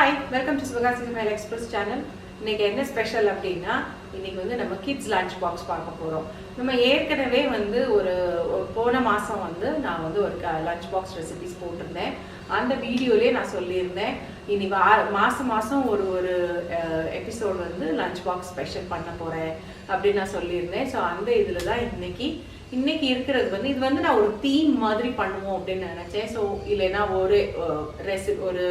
Hi, welcome to Sivakasi Samayal Express channel. இன்னைக்கு என்ன special அப்படினா இன்னைக்கு வந்து நம்ம கிட்ஸ் லஞ்ச் பாக்ஸ் பார்க்க போறோம். நம்ம ஏற்கனவே வந்து ஒரு போன மாசம் வந்து நான் வந்து ஒரு லஞ்ச் பாக்ஸ் ரெசிபிஸ் போட்டிருந்தேன். அந்த வீடியோலயே நான் சொல்லியிருந்தேன் இனி மாசம் ஒரு எபிசோட் வந்து லஞ்ச் பாக்ஸ் ஸ்பெஷல் பண்ண போறேன் அப்படி நான் சொல்லியிருந்தேன். ஸோ அந்த இதில் தான் இன்னைக்கு இருக்கிறது வந்து இது வந்து நான் ஒரு தீம் மாதிரி பண்ணுவோம் அப்படின்னு நினைச்சேன். ஸோ இல்லைன்னா ஒரு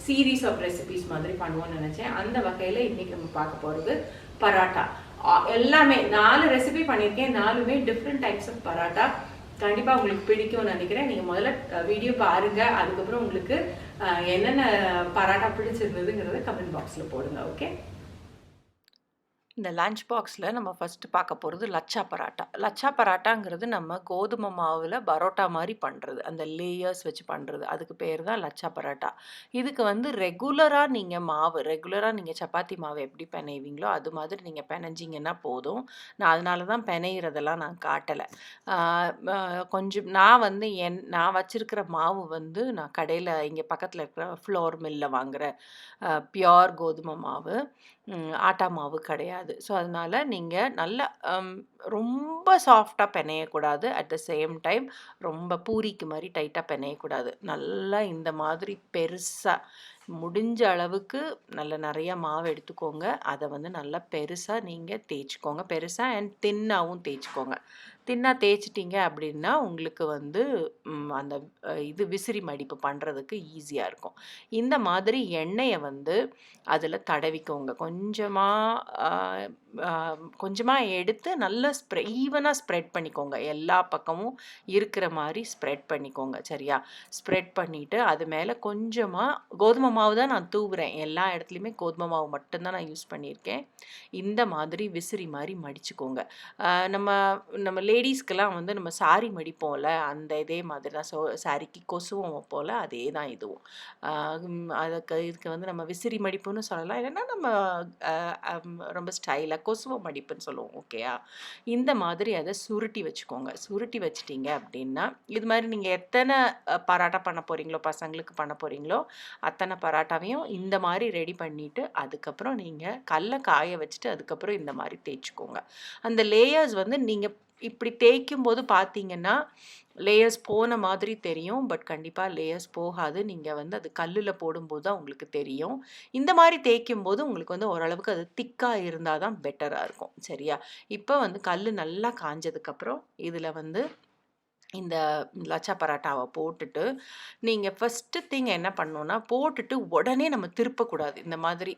சீரீஸ் ஆஃப் ரெசிபிஸ் மாதிரி பண்ணுவோம்னு நினைச்சேன். அந்த வகையில் இன்னைக்கு நம்ம பார்க்க போகிறது பராட்டா. எல்லாமே 4 ரெசிபி பண்ணியிருக்கேன். 4மே டிஃப்ரெண்ட் டைப்ஸ் ஆஃப் பராட்டா. கண்டிப்பாக உங்களுக்கு பிடிக்கும்னு நினைக்கிறேன். நீங்கள் முதல்ல வீடியோ பாருங்க, அதுக்கப்புறம் உங்களுக்கு என்னென்ன பராட்டா பிடிச்சிருந்ததுங்கிறத கமெண்ட் பாக்ஸில் போடுங்க. ஓகே, இந்த லஞ்ச் பாக்ஸில் நம்ம ஃபஸ்ட்டு பார்க்க போகிறது லச்சா பராட்டா. லச்சா பராட்டாங்கிறது நம்ம கோதுமை மாவில் பரோட்டா மாதிரி பண்ணுறது, அந்த லேயர்ஸ் வச்சு பண்ணுறது, அதுக்கு பேர் தான் லச்சா பராட்டா. இதுக்கு வந்து ரெகுலராக நீங்கள் சப்பாத்தி மாவு எப்படி பிணைவீங்களோ அது மாதிரி நீங்கள் பிணைஞ்சிங்கன்னா போதும். நான் அதனால தான் பிணையிறதெல்லாம் நான் காட்டலை. கொஞ்சம் நான் வச்சுருக்கிற மாவு வந்து நான் கடையில் இங்கே பக்கத்தில் இருக்கிற ஃப்ளோர் மில்லில் வாங்குகிற பியோர் கோதுமை மாவு, ஆட்டா மாவு கிடையாது. ஸோ அதனால் நீங்கள் நல்லா ரொம்ப சாஃப்டாக பிணையக்கூடாது, அட் த சேம் டைம் ரொம்ப பூரிக்கு மாதிரி டைட்டாக பிணையக்கூடாது. நல்லா இந்த மாதிரி பெருசாக முடிஞ்ச அளவுக்கு நிறையா மாவு எடுத்துக்கோங்க. அதை வந்து நல்லா பெருசாக நீங்கள் தேய்ச்சிக்கோங்க. பெருசாக அண்ட் தின்னாகவும் தேய்ச்சிக்கோங்க. தின்னாக தேய்ச்சிட்டிங்க அப்படின்னா உங்களுக்கு வந்து அந்த விசிறி மடிப்பு பண்ணுறதுக்கு ஈஸியாக இருக்கும். இந்த மாதிரி எண்ணெயை வந்து அதில் தடவிக்கோங்க. கொஞ்சமாக எடுத்து நல்லா ஈவனாக ஸ்ப்ரெட் பண்ணிக்கோங்க. எல்லா பக்கமும் இருக்கிற மாதிரி ஸ்ப்ரெட் பண்ணிக்கோங்க. சரியா? ஸ்ப்ரெட் பண்ணிவிட்டு அது மேலே கொஞ்சமாக கோதுமை மாவு தான் நான் தூவுறேன். எல்லா இடத்துலையுமே கோதுமை மாவு மட்டும்தான் நான் யூஸ் பண்ணியிருக்கேன். இந்த மாதிரி விசிறி மாதிரி மடிச்சுக்கோங்க. நம்ம லேடிஸ்க்கெல்லாம் வந்து நம்ம சாரி மடிப்போம்ல, அந்த இதே மாதிரி தான். சாரிக்கு கொசுவும் வைப்போம்ல, அதே தான் இதுவும். இதுக்கு வந்து நம்ம விசிறி மடிப்புன்னு சொல்லலாம், இல்லைன்னா நம்ம ரொம்ப ஸ்டைலாக கொசுவை மடிப்புன்னு சொல்லுவோம். ஓகேயா? இந்த மாதிரி அதை சுருட்டி வச்சுக்கோங்க. சுருட்டி வச்சிட்டிங்க அப்படின்னா இது மாதிரி நீங்கள் எத்தனை பராட்டா பண்ண போகிறீங்களோ, பசங்களுக்கு பண்ண போகிறீங்களோ அத்தனை பராட்டாவையும் இந்த மாதிரி ரெடி பண்ணிவிட்டு அதுக்கப்புறம் நீங்கள் கல்லை காய வச்சுட்டு அதுக்கப்புறம் இந்த மாதிரி தேய்ச்சிக்கோங்க. அந்த லேயர்ஸ் வந்து நீங்கள் இப்படி தேய்க்கும் போது பார்த்தீங்கன்னா லேயர்ஸ் போன மாதிரி தெரியும், பட் கண்டிப்பாக லேயர்ஸ் போகாது. நீங்கள் வந்து அது கல்லில் போடும்போது தான் உங்களுக்கு தெரியும். இந்த மாதிரி தேய்க்கும் போது உங்களுக்கு வந்து ஓரளவுக்கு அது திக்காக இருந்தால் தான் பெட்டராக இருக்கும். சரியா? இப்போ வந்து கல் நல்லா காஞ்சதுக்கப்புறம் இதில் வந்து இந்த லச்சா பராட்டாவை போட்டுட்டு நீங்கள் ஃபஸ்ட்டு திங் என்ன பண்ணணுன்னா, போட்டுட்டு உடனே நம்ம திருப்பக்கூடாது. இந்த மாதிரி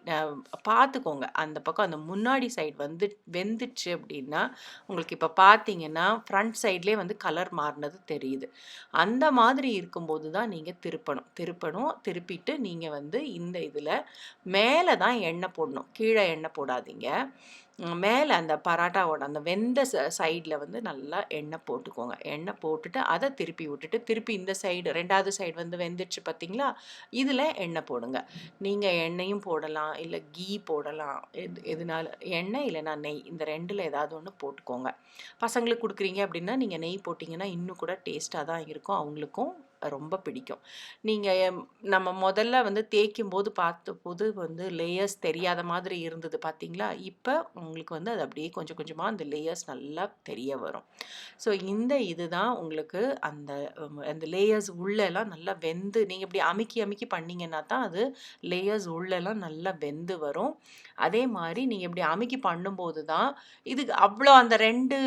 பார்த்துக்கோங்க. அந்த பக்கம் அந்த முன்னாடி சைடு வந்து வெந்துச்சு அப்படின்னா உங்களுக்கு இப்போ பார்த்தீங்கன்னா ஃப்ரண்ட் சைட்லேயே வந்து கலர் மாறினது தெரியுது. அந்த மாதிரி இருக்கும்போது தான் நீங்கள் திருப்பிட்டு நீங்கள் வந்து இந்த இதில் மேலே தான் எண்ணெய் போடணும், கீழே எண்ணெய் போடாதீங்க. மேலே அந்த பராட்டாவோட அந்த வெந்த சைடில் வந்து நல்லா எண்ணெய் போட்டுக்கோங்க. எண்ணெய் போட்டுட்டு அதை திருப்பி விட்டுட்டு திருப்பி இந்த சைடு 2வது சைடு வந்து வெந்துடுச்சு பார்த்தீங்களா, இதில் எண்ணெய் போடுங்க. நீங்கள் எண்ணெயும் போடலாம், இல்லை கீ போடலாம், எதுனால எண்ணெய் இல்லைனா நெய், இந்த 2ல் ஏதாவது ஒன்று போட்டுக்கோங்க. பசங்களுக்கு கொடுக்குறீங்க அப்படின்னா நீங்கள் நெய் போட்டிங்கன்னா இன்னும் கூட டேஸ்ட்டாக தான் இருக்கும், அவங்களுக்கும் ரொம்ப பிடிக்கும். நம்ம முதல்ல வந்து தேய்க்கும் போது பார்த்தபோது வந்து லேயர்ஸ் தெரியாத மாதிரி இருந்தது பார்த்தீங்களா, இப்போ உங்களுக்கு வந்து அது அப்படியே கொஞ்சம் கொஞ்சமாக அந்த லேயர்ஸ் நல்லா தெரிய வரும். ஸோ இதுதான் உங்களுக்கு அந்த லேயர்ஸ் உள்ளெல்லாம் நல்லா வெந்து நீங்கள் இப்படி அமுக்கி பண்ணிங்கன்னா தான் அது லேயர்ஸ் உள்ளெல்லாம் நல்லா வெந்து வரும். அதே மாதிரி நீங்கள் இப்படி அமுக்கி பண்ணும்போது தான் இதுக்கு அவ்வளோ அந்த 2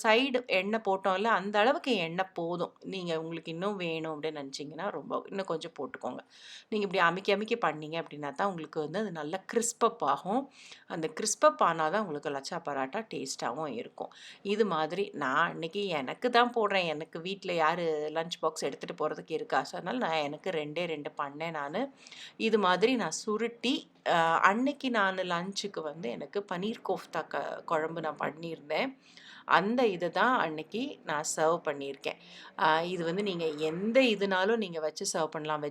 சைடு எண்ணெய் போட்டோம்ல, அந்த அளவுக்கு எண்ணெய் போதும். நீங்கள் உங்களுக்கு இன்னும் வேணும் அப்படின்னு நினச்சிங்கன்னா இன்னும் கொஞ்சம் போட்டுக்கோங்க. நீங்கள் இப்படி அமுக்கி பண்ணீங்க அப்படின்னா தான் உங்களுக்கு வந்து அது நல்லா கிறிஸ்பப் ஆகும். அந்த கிறிஸ்பப் ஆனால் தான் உங்களுக்கு லச்சா பராட்டா டேஸ்ட்டாகவும் இருக்கும். இது மாதிரி நான் இன்னைக்கு எனக்கு தான் போடுறேன். எனக்கு வீட்டில் யார் லஞ்ச் பாக்ஸ் எடுத்துகிட்டு போகிறதுக்கு இருக்கா? ஸோ அதனால் நான் எனக்கு 2 பண்ணேன். இது மாதிரி நான் சுருட்டி அன்னைக்கு நான் லஞ்சுக்கு வந்து எனக்கு பன்னீர் கோஃப்தா குழம்பு நான் பண்ணியிருந்தேன். அந்த இதை தான் அன்னைக்கு நான் சர்வ் பண்ணியிருக்கேன். இது வந்து நீங்கள் எந்த இதுனாலும் நீங்கள் வச்சு சர்வ் பண்ணலாம்.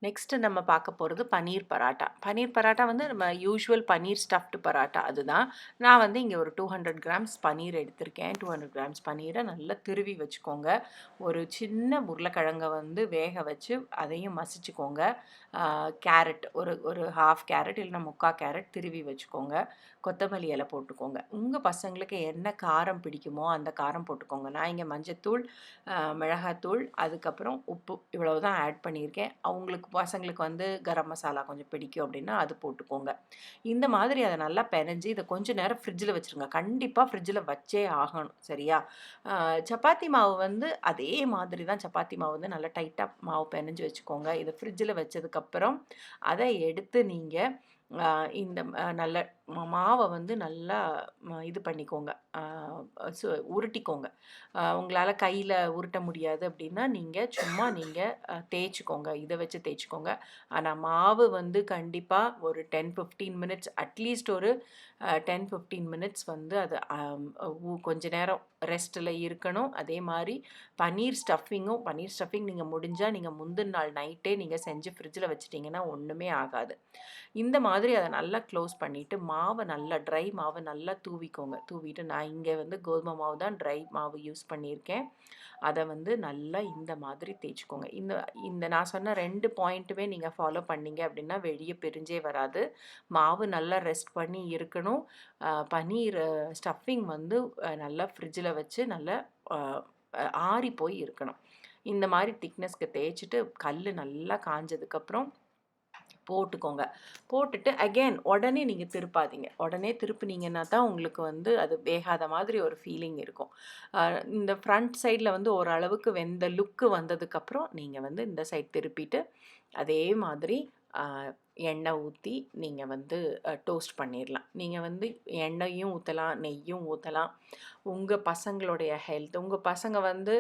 நெக்ஸ்ட் நம்ம பார்க்க போகிறது பன்னீர் பராட்டா. பன்னீர் பராட்டா வந்து நம்ம யூஷுவல் பன்னீர் ஸ்டஃப்டு பராட்டா அதுதான். நான் வந்து இங்கே ஒரு 200 கிராம்ஸ் பன்னீர் எடுத்திருக்கேன். 200 கிராம்ஸ் பன்னீரை நல்லா திருவி வச்சுக்கோங்க. ஒரு சின்ன உருளைக்கிழங்கை வந்து வேக வச்சு அதையும் மசிச்சுக்கோங்க. கேரட் ஒரு ஒரு ஹாஃப் கேரட் இல்லைன்னா 3/4 கேரட் திருவி வச்சுக்கோங்க. கொத்தமல்லி இலை போட்டுக்கோங்க. உங்கள் பசங்களுக்கு என்ன காரம் பிடிக்குமோ அந்த காரம் போட்டுக்கோங்க. நான் இங்கே மஞ்சத்தூள், மிளகாத்தூள், அதுக்கப்புறம் உப்பு இவ்வளவு தான் ஆட் பண்ணியிருக்கேன். அவங்களுக்கு பசங்களுக்கு வந்து கரம் மசாலா கொஞ்சம் பிடிக்கும் அப்படின்னா அது போட்டுக்கோங்க. இந்த மாதிரி அதை நல்லா பெனஞ்சு இதை கொஞ்சம் நேரம் ஃப்ரிட்ஜில் வச்சுருங்க. கண்டிப்பாக ஃப்ரிட்ஜில் வச்சே ஆகணும். சரியா? சப்பாத்தி மாவு வந்து அதே மாதிரி தான் சப்பாத்தி மாவு வந்து நல்லா டைட்டாக மாவு பெனஞ்சு வச்சுக்கோங்க. இதை ஃப்ரிட்ஜில் வச்சதுக்கப்புறம் அதை எடுத்து நீங்கள் இந்த நல்ல மாவை வந்து நல்லா இது பண்ணிக்கோங்க. உருட்டிக்கோங்க. உங்களால் கையில் உருட்ட முடியாது அப்படின்னா நீங்கள் தேய்ச்சிக்கோங்க. இதை வச்சு தேய்ச்சிக்கோங்க. ஆனால் மாவு வந்து கண்டிப்பாக ஒரு 10-15 மினிட்ஸ் அட்லீஸ்ட் ஒரு 10-15 மினிட்ஸ் வந்து அது கொஞ்ச நேரம் ரெஸ்ட்டில் இருக்கணும். அதே மாதிரி பன்னீர் ஸ்டஃபிங் நீங்கள் முடிஞ்சால் நீங்கள் முந்தின நாள் நைட்டே நீங்கள் செஞ்சு ஃப்ரிட்ஜில் வச்சிட்டிங்கன்னா ஒன்றுமே ஆகாது. இந்த மாதிரி அதை நல்லா க்ளோஸ் பண்ணிவிட்டு மாவை நல்லா ட்ரை மாவை நல்லா தூவிட்டு நான் இங்கே வந்து கோதுமை மாவு தான் ட்ரை மாவு யூஸ் பண்ணியிருக்கேன். அதை வந்து நல்லா இந்த மாதிரி தேய்ச்சிக்கோங்க. இந்த இந்த நான் சொன்ன 2 பாயிண்ட்டுமே நீங்கள் ஃபாலோ பண்ணீங்க அப்படின்னா வெளியே பிரிஞ்சே வராது. மாவு நல்லா ரெஸ்ட் பண்ணி இருக்கணும். பன்னீர் ஸ்டஃபிங் வந்து நல்லா ஃப்ரிட்ஜில் வச்சு நல்லா ஆறி போய் இருக்கணும். இந்த மாதிரி திக்னஸ்க்கு தேய்ச்சிட்டு கல் நல்லா காஞ்சதுக்கப்புறம் போட்டுக்கோங்க. போட்டுட்டு அகெயின் உடனே நீங்கள் திருப்பாதீங்க. உடனே திருப்புனீங்கன்னா தான் உங்களுக்கு வந்து அது வேகாத மாதிரி ஒரு ஃபீலிங் இருக்கும். இந்த ஃப்ரண்ட் சைடில் வந்து ஓரளவுக்கு வெந்த லுக்கு வந்ததுக்கப்புறம் நீங்கள் வந்து இந்த சைட் திருப்பிட்டு அதே மாதிரி எண்ணெய் ஊற்றி நீங்கள் வந்து டோஸ்ட் பண்ணிடலாம். நீங்கள் வந்து எண்ணெயும் ஊற்றலாம், நெய்யும் ஊற்றலாம். உங்கள் பசங்களுடைய ஹெல்த் உங்கள் பசங்க வந்து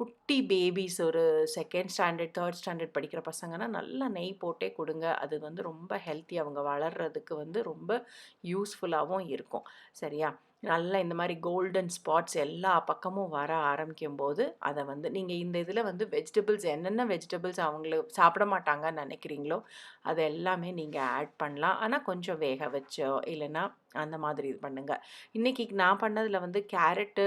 குட்டி பேபிஸ் ஒரு 2nd ஸ்டாண்டர்ட் 3rd ஸ்டாண்டர்ட் படிக்கிற பசங்கன்னா நல்லா நெய் போட்டே கொடுங்க. அது வந்து ரொம்ப ஹெல்த்தி. அவங்க வளர்கிறதுக்கு வந்து ரொம்ப யூஸ்ஃபுல்லாகவும் இருக்கும். சரியா? நல்லா இந்த மாதிரி கோல்டன் ஸ்பாட்ஸ் எல்லா பக்கமும் வர ஆரம்பிக்கும்போது அதை வந்து நீங்கள் இந்த இதில் வந்து வெஜிடபிள்ஸ் என்னென்ன வெஜிடபிள்ஸ் அவங்களுக்கு சாப்பிட மாட்டாங்கன்னு நினைக்கிறீங்களோ அது எல்லாமே நீங்கள் ஆட் பண்ணலாம். ஆனால் கொஞ்சம் வேக வச்சோ இல்லைன்னா அந்த மாதிரி இது பண்ணுங்கள். இன்றைக்கி நான் பண்ணதில் வந்து கேரட்டு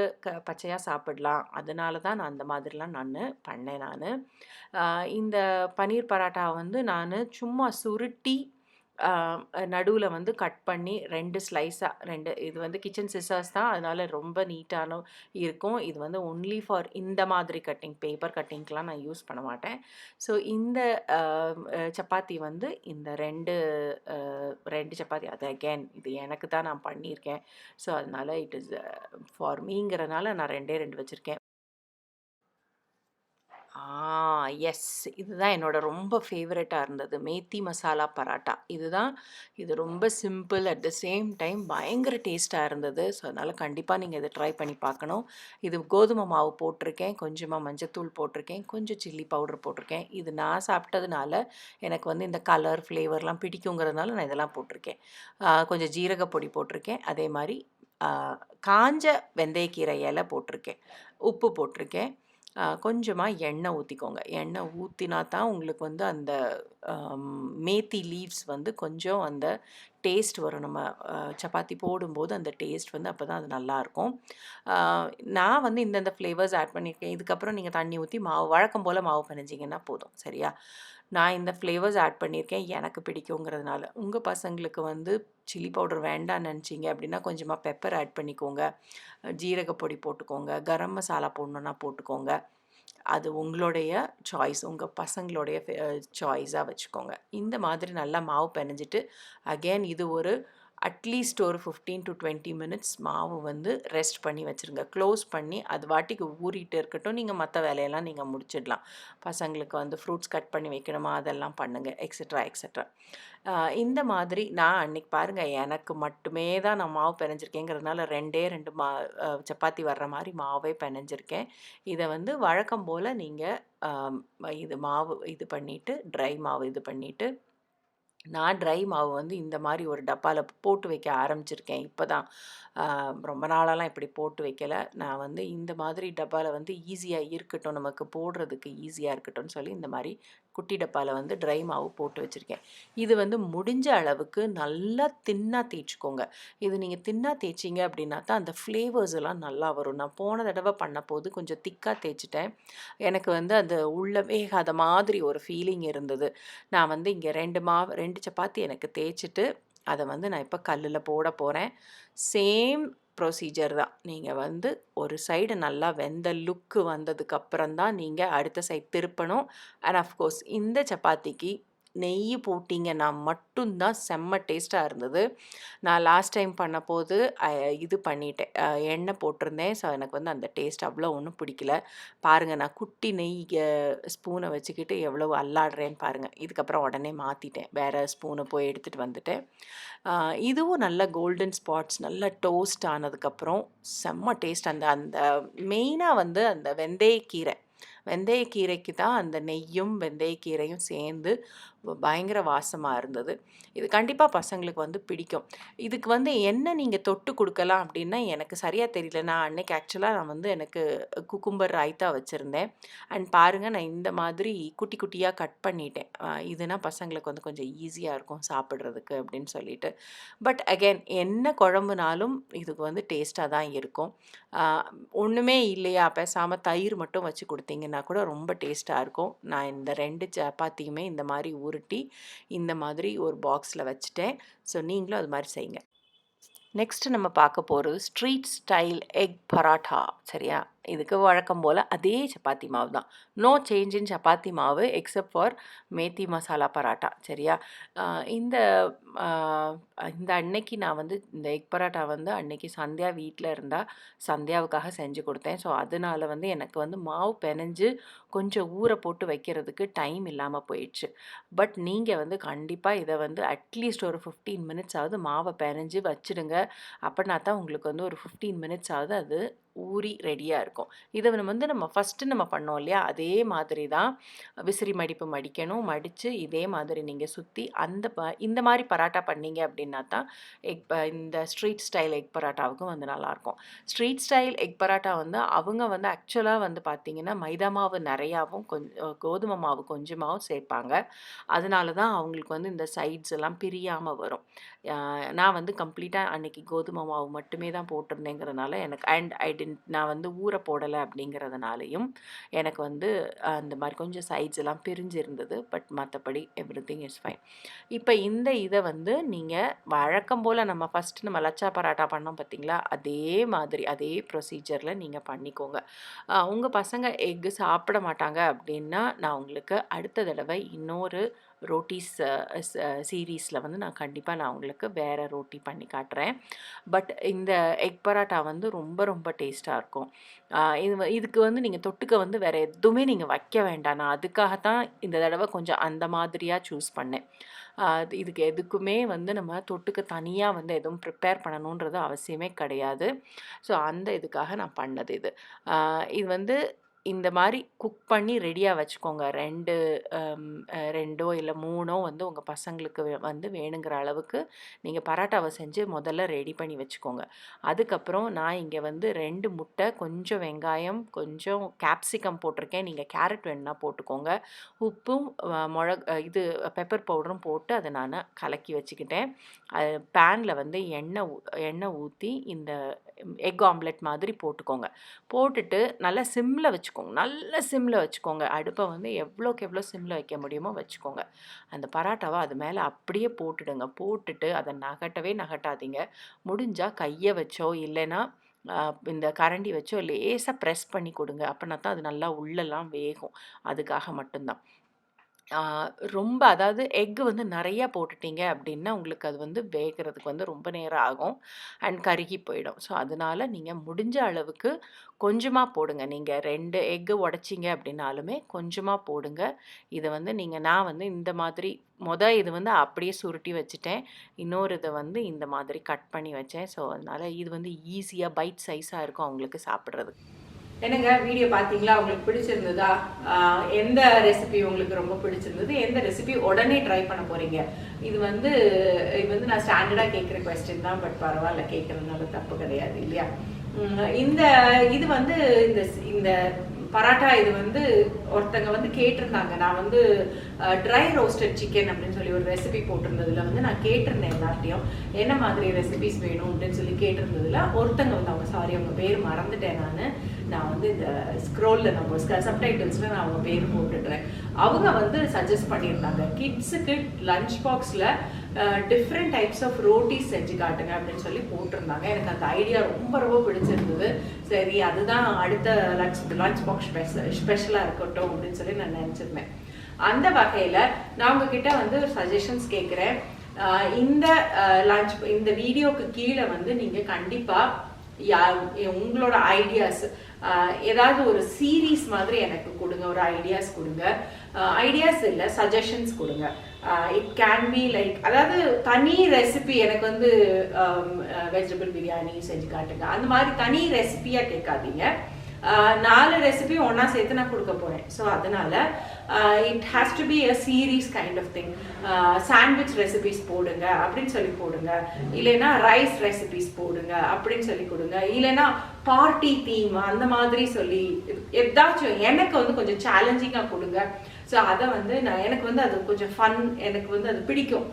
பச்சையாக சாப்பிடலாம். அதனால தான் நான் அந்த மாதிரிலாம் பண்ணேன். இந்த பன்னீர் பராட்டா வந்து நான் சும்மா சுருட்டி நடுவில் வந்து கட் பண்ணி 2 ஸ்லைஸாக 2 இது வந்து கிச்சன் சிசர்ஸ் தான். அதனால் ரொம்ப நீட்டான இருக்கும். இது வந்து ஒன்லி ஃபார் இந்த மாதிரி கட்டிங் பேப்பர் கட்டிங்க்கெலாம் நான் யூஸ் பண்ண மாட்டேன். ஸோ இந்த சப்பாத்தி வந்து இந்த 2 சப்பாத்தி அது அகெயின் இது எனக்கு தான் நான் பண்ணியிருக்கேன். ஸோ அதனால் இட் இஸ் ஃபார் மீங்கிறனால நான் 2 வச்சுருக்கேன். எஸ். இதுதான் என்னோட ரொம்ப ஃபேவரட்டாக இருந்தது. மேத்தி மசாலா பராட்டா. இது ரொம்ப simple at the same time பயங்கர டேஸ்ட்டாக இருந்தது. ஸோ அதனால் கண்டிப்பாக நீங்கள் இதை ட்ரை பண்ணி பார்க்கணும். இது கோதுமை மாவு போட்டிருக்கேன், கொஞ்சமாக மஞ்சத்தூள் போட்டிருக்கேன், கொஞ்சம் சில்லி பவுடர் போட்டிருக்கேன். இது நான் சாப்பிட்டதுனால எனக்கு வந்து இந்த கலர், ஃப்ளேவர்லாம் பிடிக்குங்கிறதுனால நான் இதெல்லாம் போட்டிருக்கேன். கொஞ்சம் ஜீரகப்பொடி போட்டிருக்கேன். அதே மாதிரி காஞ்ச வெந்தயக்கீரை இலை போட்டிருக்கேன். உப்பு போட்டிருக்கேன். கொஞ்சமாக எண்ணெய் ஊற்றிக்கோங்க. எண்ணெய் ஊற்றினா தான் உங்களுக்கு வந்து அந்த மேத்தி லீவ்ஸ் வந்து கொஞ்சம் அந்த டேஸ்ட் வரும். நம்ம சப்பாத்தி போடும்போது அந்த டேஸ்ட் வந்து அப்போ தான் அது நல்லாயிருக்கும். நான் வந்து இந்தந்த ஃப்ளேவர்ஸ் ஆட் பண்ணியிருக்கேன். இதுக்கப்புறம் நீங்கள் தண்ணி ஊற்றி வழக்கம் போல் மாவு பிணைஞ்சிங்கன்னா போதும். சரியா? நான் இந்த ஃப்ளேவர்ஸ் ஆட் பண்ணியிருக்கேன் எனக்கு பிடிக்குங்கிறதுனால. உங்கள் பசங்களுக்கு வந்து சில்லி பவுடர் வேண்டான்னு நினச்சிங்க அப்படின்னா கொஞ்சமாக பெப்பர் ஆட் பண்ணிக்கோங்க. ஜீரகப்பொடி போட்டுக்கோங்க. கரம் மசாலா போடணுன்னா போட்டுக்கோங்க. அது உங்களுடைய சாய்ஸ். உங்கள் பசங்களுடைய சாய்ஸாக வச்சுக்கோங்க. இந்த மாதிரி நல்லா மாவு பிணைஞ்சிட்டு அகெயின் இது ஒரு அட்லீஸ்ட் ஒரு 15-20 மினிட்ஸ் மாவு வந்து ரெஸ்ட் பண்ணி வச்சுருங்க. க்ளோஸ் பண்ணி அது வாட்டிக்கு ஊறிட்டு இருக்கட்டும். நீங்கள் மற்ற வேலையெல்லாம் நீங்கள் முடிச்சிடலாம். பசங்களுக்கு வந்து ஃப்ரூட்ஸ் கட் பண்ணி வைக்கணுமா அதெல்லாம் பண்ணுங்கள், எக்ஸெட்ரா. இந்த மாதிரி நான் அன்றைக்கி பாருங்கள் எனக்கு மட்டுமே தான் நான் மாவு பிணைஞ்சிருக்கேங்கிறதுனால 2 சப்பாத்தி வர்ற மாதிரி மாவே பிணைஞ்சிருக்கேன். இதை வந்து வழக்கம் போல் நீங்கள் இது மாவு இது பண்ணிவிட்டு ட்ரை மாவு இது பண்ணிவிட்டு நான் ட்ரை மாவு வந்து இந்த மாதிரி ஒரு டப்பாவில் போட்டு வைக்க ஆரம்பிச்சிருக்கேன் இப்போ தான். ரொம்ப நாளெல்லாம் இப்படி போட்டு வைக்கல. நான் வந்து இந்த மாதிரி டப்பாவில் வந்து ஈஸியாக இருக்கட்டும், நமக்கு போடுறதுக்கு ஈஸியாக இருக்கட்டும்னு சொல்லி இந்த மாதிரி குட்டி டப்பாவில் வந்து ட்ரை மாவு போட்டு வச்சுருக்கேன். இது வந்து முடிஞ்ச அளவுக்கு நல்லா தின்னாக தேய்ச்சிக்கோங்க. இது நீங்கள் தின்னாக தேய்ச்சிங்க அப்படின்னா தான் அந்த ஃப்ளேவர்ஸ் எல்லாம் நல்லா வரும். நான் போன தடவை பண்ண போது கொஞ்சம் திக்காக தேய்ச்சிட்டேன். எனக்கு வந்து அது உள்ள வேகாத மாதிரி ஒரு ஃபீலிங் இருந்தது. நான் வந்து இங்கே 2 சப்பாத்தி எனக்கு தேய்ச்சிட்டு அதை வந்து நான் இப்போ கல்லில் போட போகிறேன். சேம் ப்ரொசீஜர் தான். நீங்கள் வந்து ஒரு சைடு நல்லா வெந்த லுக்கு வந்ததுக்கப்புறம் தான் நீங்கள் அடுத்த சைடு திருப்பணும். அண்ட் அஃப்கோர்ஸ் இந்த சப்பாத்திக்கு நெய் போட்டிங்கன்னா மட்டும்தான் செம்ம டேஸ்ட்டாக இருந்தது. நான் லாஸ்ட் டைம் பண்ணபோது இது பண்ணிட்டேன், எண்ணெய் போட்டிருந்தேன். ஸோ எனக்கு வந்து அந்த டேஸ்ட் அவ்வளோ ஒன்றும் பிடிக்கல. பாருங்கள், நான் குட்டி நெய் ஸ்பூனை வச்சுக்கிட்டு எவ்வளோ அல்லாடுறேன்னு பாருங்கள். இதுக்கப்புறம் உடனே மாற்றிட்டேன், வேறு ஸ்பூனை போய் எடுத்துகிட்டு வந்துட்டேன். இதுவும் நல்ல கோல்டன் ஸ்பாட்ஸ் நல்லா டோஸ்ட் ஆனதுக்கப்புறம் செம்ம டேஸ்ட். அந்த அந்த மெயினாக வந்து அந்த வெந்தயக்கீரைக்கு தான் அந்த நெய்யும் வெந்தயக்கீரையும் சேர்ந்து பயங்கர வாசமாக இருந்தது. இது கண்டிப்பாக பசங்களுக்கு வந்து பிடிக்கும். இதுக்கு வந்து என்ன நீங்கள் தொட்டு கொடுக்கலாம் அப்படின்னா எனக்கு சரியாக தெரியல. நான் அன்னைக்கு ஆக்சுவலாக நான் வந்து எனக்கு குக்கும்பர் ரைத்தா வச்சுருந்தேன். அண்ட் பாருங்கள், நான் இந்த மாதிரி குட்டி குட்டியாக கட் பண்ணிட்டேன். இதுனா பசங்களுக்கு வந்து கொஞ்சம் ஈஸியாக இருக்கும் சாப்பிட்றதுக்கு அப்படின்னு சொல்லிட்டு. பட் அகெயின் என்ன குழம்புனாலும் இதுக்கு வந்து டேஸ்ட்டாக தான் இருக்கும். ஒன்றுமே இல்லையா, பேசாமல் தயிர் மட்டும் வச்சு கொடுத்தீங்கன்னா கூட ரொம்ப டேஸ்ட்டாக இருக்கும். நான் இந்த 2 சப்பாத்தியுமே இந்த மாதிரி உருட்டி இந்த மாதிரி ஒரு பாக்ஸில் வச்சுட்டேன். ஸோ நீங்களும் அது மாதிரி செய்யுங்க. நெக்ஸ்ட் நம்ம பார்க்க போகிறது ஸ்ட்ரீட் ஸ்டைல் எக் பராட்டா. சரியா? இதுக்கு வழக்கம் போல் அதே சப்பாத்தி மாவு தான். நோ சேஞ்ச் இன் சப்பாத்தி மாவு எக்ஸப்ட் ஃபார் மேத்தி மசாலா பராட்டா. சரியா? இந்த இந்த அன்னைக்கு நான் வந்து இந்த எக் பராட்டா வந்து அன்னைக்கு சந்தியா வீட்டில் இருந்தால் சந்தியாவுக்காக செஞ்சு கொடுத்தேன். ஸோ அதனால வந்து எனக்கு வந்து மாவு பிணைஞ்சு கொஞ்சம் ஊற போட்டு வைக்கிறதுக்கு டைம் இல்லாமல் போயிடுச்சு. பட் நீங்கள் வந்து கண்டிப்பாக இதை வந்து அட்லீஸ்ட் ஒரு 15 மினிட்ஸ் ஆகுது மாவை பிணைஞ்சு வச்சுடுங்க. அப்படின்னா தான் உங்களுக்கு வந்து ஒரு 15 மினிட்ஸ் ஆகுது அது ஊறி ரெடியாக இருக்கும். இதை நம்ம ஃபஸ்ட்டு நம்ம பண்ணோம் இல்லையா, அதே மாதிரி தான் விசிறி மடிப்பு மடிக்கணும். மடித்து இதே மாதிரி நீங்கள் சுற்றி இந்த மாதிரி பராட்டா பண்ணீங்க அப்படின்னா தான் இந்த ஸ்ட்ரீட் ஸ்டைல் எக் பராட்டாவுக்கும் வந்து நல்லாயிருக்கும். ஸ்ட்ரீட் ஸ்டைல் எக் பராட்டா வந்து அவங்க வந்து ஆக்சுவலாக வந்து பார்த்திங்கன்னா மைதா மாவு நிறையாவும் கோதுமை மாவு கொஞ்சமாகவும் சேர்ப்பாங்க. அதனால தான் அவங்களுக்கு வந்து இந்த சைட்ஸ் எல்லாம் பிரியாமல் வரும். நான் வந்து கம்ப்ளீட்டாக அன்றைக்கி கோதுமை மாவு மட்டுமே தான் போட்டிருந்தேங்கிறதுனால எனக்கு நான் வந்து ஊற போடலை அப்படிங்கிறதுனாலையும் எனக்கு வந்து அந்த மாதிரி கொஞ்சம் சைட்ஸ் எல்லாம் பிரிஞ்சு இருந்தது. பட் மற்றபடி எவ்ரிதிங் இஸ் ஃபைன். இப்போ இந்த இதை வந்து நீங்கள் வழக்கம் போல் நம்ம ஃபஸ்ட்டு நம்ம லச்சா பராட்டா பண்ணோம் பார்த்தீங்களா, அதே மாதிரி அதே ப்ரொசீஜரில் நீங்கள் பண்ணிக்கோங்க. உங்கள் பசங்க எக்கு சாப்பிட மாட்டாங்க அப்படின்னா நான் உங்களுக்கு அடுத்த தடவை இன்னொரு ரோட்டிஸ் சீரீஸில் வந்து நான் உங்களுக்கு வேறு ரோட்டி பண்ணி காட்டுறேன். பட் இந்த எக் பராட்டா வந்து ரொம்ப ரொம்ப டேஸ்ட்டாக இருக்கும். இதுக்கு வந்து நீங்கள் தொட்டுக்க வந்து வேறு எதுவுமே நீங்கள் வைக்க வேண்டாம். நான் அதுக்காகத்தான் இந்த தடவை கொஞ்சம் அந்த மாதிரியாக சூஸ் பண்ணேன். இதுக்கு எதுக்குமே வந்து நம்ம தொட்டுக்க தனியாக வந்து எதுவும் ப்ரிப்பேர் பண்ணணுன்றது அவசியமே கிடையாது. ஸோ அந்த இதுக்காக நான் பண்ணது இது. இது வந்து இந்த மாதிரி குக் பண்ணி ரெடியாக வச்சுக்கோங்க. 2 இல்லை 3 வந்து உங்கள் பசங்களுக்கு வந்து வேணுங்கிற அளவுக்கு நீங்கள் பராட்டாவை செஞ்சு முதல்ல ரெடி பண்ணி வச்சுக்கோங்க. அதுக்கப்புறம் நான் இங்கே வந்து 2 முட்டை, கொஞ்சம் வெங்காயம், கொஞ்சம் கேப்சிகம் போட்டிருக்கேன். நீங்கள் கேரட் வேணுன்னா போட்டுக்கோங்க. உப்பும் இது பெப்பர் பவுடரும் போட்டு அதை நான் கலக்கி வச்சுக்கிட்டேன். பேனில் வந்து எண்ணெய் ஊற்றி இந்த எக் ஆம்லெட் மாதிரி போட்டுக்கோங்க. போட்டுட்டு நல்லா சிம்மில் வச்சுக்கோங்க. அடுப்பை வந்து எவ்வளோக்கு எவ்வளோ சிம்மில் வைக்க முடியுமோ வச்சுக்கோங்க. அந்த பராட்டாவை அது மேலே அப்படியே போட்டுடுங்க. போட்டுட்டு அதை நகட்டாதீங்க. முடிஞ்சால் கையை வச்சோ இல்லைன்னா இந்த கரண்டி வச்சோ லேசாக ப்ரெஸ் பண்ணி கொடுங்க. அப்படின்னா தான் அது நல்லா உள்ளெல்லாம் வேகும். அதுக்காக மட்டும்தான். ரொம்ப அதாவது எக்கு வந்து நிறையா போட்டுட்டீங்க அப்படின்னா உங்களுக்கு அது வந்து வேகிறதுக்கு வந்து ரொம்ப நேரம் ஆகும் அண்ட் கருகி போயிடும். ஸோ அதனால நீங்கள் முடிஞ்ச அளவுக்கு கொஞ்சமாக போடுங்க. நீங்கள் 2 எக்கு உடைச்சிங்க அப்படின்னாலுமே கொஞ்சமாக போடுங்க. இதை வந்து நான் வந்து இந்த மாதிரி இது வந்து அப்படியே சுருட்டி வச்சுட்டேன். இன்னொரு இதை வந்து இந்த மாதிரி கட் பண்ணி வச்சேன். ஸோ அதனால் இது வந்து ஈஸியாக பைட் சைஸாக இருக்கும் அவங்களுக்கு சாப்பிட்றதுக்கு. என்னங்க வீடியோ பார்த்தீங்களா? உங்களுக்கு பிடிச்சிருந்ததா? எந்த ரெசிபி உங்களுக்கு ரொம்ப பிடிச்சிருந்தது? எந்த ரெசிபி உடனே ட்ரை பண்ண போறீங்க? இது வந்து நான் ஸ்டாண்டர்டாக கேட்குற கொஸ்டின் தான், பட் பரவாயில்ல, கேட்குறதுனால தப்பு கிடையாது இல்லையா? இது வந்து இந்த பராட்டா இது வந்து ஒருத்தங்க வந்து கேட்டிருந்தாங்க. நான் வந்து ட்ரை ரோஸ்டட் சிக்கன் அப்படின்னு சொல்லி ஒரு ரெசிபி போட்டிருந்ததுல வந்து நான் கேட்டிருந்தேன் எல்லார்ட்டையும் என்ன மாதிரி ரெசிபிஸ் வேணும் அப்படின்னு சொல்லி கேட்டிருந்ததுல ஒருத்தங்க வந்து அவங்க பேர் மறந்துட்டேன். நான் வந்து இந்த ஸ்க்ரோலில் நம்ம சப்டைட்டில்ஸில் நான் அவங்க பேர் போட்டுடுறேன். அவங்க வந்து சஜஸ்ட் பண்ணியிருந்தாங்க கிட்ஸுக்கு லஞ்ச் பாக்ஸில் டிஃப்ரெண்ட் டைப்ஸ் ஆஃப் ரோட்டிஸ் செஞ்சு காட்டுங்க அப்படின்னு சொல்லி போட்டிருந்தாங்க. எனக்கு அந்த ஐடியா ரொம்ப ரொம்ப பிடிச்சிருந்தது. சரி, அதுதான் அடுத்த லஞ்ச் பாக்ஸ் ஸ்பெஷலாக இருக்கட்டும் அப்படின்னு சொல்லி நான் நினச்சிருந்தேன். அந்த வகையில் நான் உங்ககிட்ட வந்து ஒரு சஜஷன்ஸ் கேட்குறேன். இந்த வீடியோக்கு கீழே வந்து நீங்கள் கண்டிப்பாக உங்களோட ஐடியாஸ் ஏதாவது ஒரு சீரீஸ் மாதிரி எனக்கு கொடுங்க, ஒரு ஐடியாஸ் கொடுங்க. ஐடியாஸ் இல்லை, சஜஷன்ஸ் கொடுங்க. இட் கேன் பி லைக், அதாவது தனி ரெசிபி எனக்கு வந்து வெஜிடபிள் பிரியாணி செஞ்சு காட்டுங்க, அந்த மாதிரி தனி ரெசிபியாக கேட்காதீங்க. 4 ரெசிபி ஒன்றா சேர்த்து நான் கொடுக்க போகிறேன். ஸோ அதனால் it has to be a series kind of thing. Sandwich recipes போடுங்க அப்படின்னு சொல்லி போடுங்க, இல்லைன்னா ரைஸ் ரெசிபிஸ் போடுங்க அப்படின்னு சொல்லி கொடுங்க, இல்லைன்னா பார்ட்டி தீம் அந்த மாதிரி சொல்லி எதாச்சும் எனக்கு வந்து கொஞ்சம் சேலஞ்சிங்காக கொடுங்க. ஸோ அதை வந்து எனக்கு வந்து அது கொஞ்சம் ஃபன், எனக்கு வந்து அது பிடிக்கும்.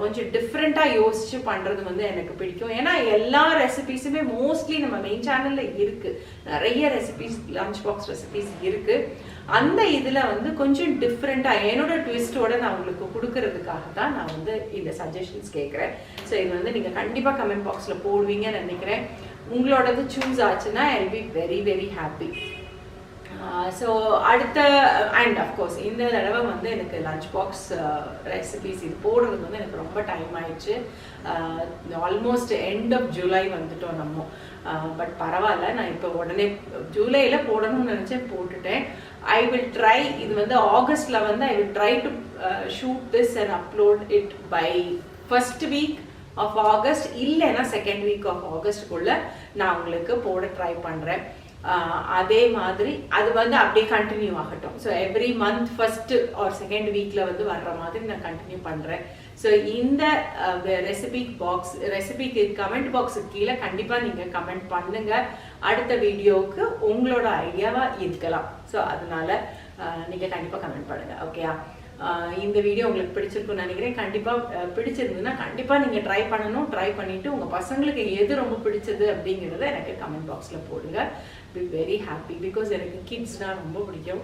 கொஞ்சம் டிஃப்ரெண்ட்டாக யோசிச்சு பண்ணுறது வந்து எனக்கு பிடிக்கும். ஏன்னா எல்லா ரெசிபீஸுமே மோஸ்ட்லி நம்ம மெயின் சேனலில் இருக்குது. நிறைய ரெசிபீஸ், லஞ்ச் பாக்ஸ் ரெசிபீஸ் இருக்குது. அந்த இதில் வந்து கொஞ்சம் டிஃப்ரெண்ட்டாக என்னோட ட்விஸ்ட்டோட நான் உங்களுக்கு கொடுக்கறதுக்காக தான் நான் வந்து இந்த சஜஷன்ஸ் கேட்குறேன். ஸோ இது வந்து நீங்கள் கண்டிப்பாக கமெண்ட் பாக்ஸில் போடுவீங்கன்னு நினைக்கிறேன். உங்களோடது சூஸ் ஆச்சுன்னா I will be very very happy. So அடுத்த அண்ட் அஃப்கோர்ஸ் இந்த தடவை வந்து எனக்கு லஞ்ச் பாக்ஸ் ரெசிபிஸ் இது போடுறதுக்கு வந்து எனக்கு ரொம்ப டைம் ஆயிடுச்சு. ஆல்மோஸ்ட் எண்ட் ஆஃப் ஜூலை வந்துட்டோம் நம்ம. பட் பரவாயில்ல, நான் இப்போ உடனே ஜூலையில் போடணும்னு நினச்சேன், போட்டுட்டேன். ஐ வில் ட்ரை, இது வந்து ஆகஸ்டில் வந்து I will try to shoot this and upload it by first week of August, இல்லைன்னா செகண்ட் வீக் ஆஃப் ஆகஸ்ட்குள்ளே நான் உங்களுக்கு போட ட்ரை பண்ணுறேன். அதே மாதிரி அது வந்து அப்படியே கண்டினியூ ஆகட்டும். So every month first or second வீக்கில் வந்து வர்ற மாதிரி நான் கண்டினியூ பண்ணுறேன். ஸோ இந்த ரெசிபிக்கு கமெண்ட் பாக்ஸுக்கு கீழே கண்டிப்பாக நீங்கள் கமெண்ட் பண்ணுங்கள். அடுத்த வீடியோவுக்கு உங்களோட ஐடியாவாக இருக்கலாம். ஸோ அதனால நீங்கள் கண்டிப்பாக கமெண்ட் பண்ணுங்கள். ஓகேயா? இந்த வீடியோ உங்களுக்கு பிடிச்சிருக்குன்னு நினைக்கிறேன். கண்டிப்பாக பிடிச்சிருந்ததுன்னா கண்டிப்பாக நீங்கள் ட்ரை பண்ணணும். ட்ரை பண்ணிவிட்டு உங்கள் பசங்களுக்கு எது ரொம்ப பிடிச்சது அப்படிங்கிறத எனக்கு கமெண்ட் பாக்ஸில் போடுங்க. Be very happy. பிகாஸ் எனக்கு கிட்ஸ்னால் ரொம்ப பிடிக்கும்.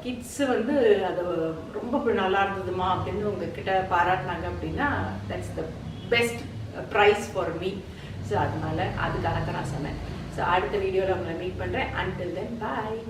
கிட்ஸு வந்து அது ரொம்ப நல்லா இருந்ததுமா அப்படின்னு உங்ககிட்ட பாராட்டினாங்க அப்படின்னா that's the best prize for me. So அதனால அதுக்காக தான் நான் சொன்னேன். ஸோ அடுத்த வீடியோவில் உங்களை மீட் பண்ணுறேன். அன்டில் தென் பாய்.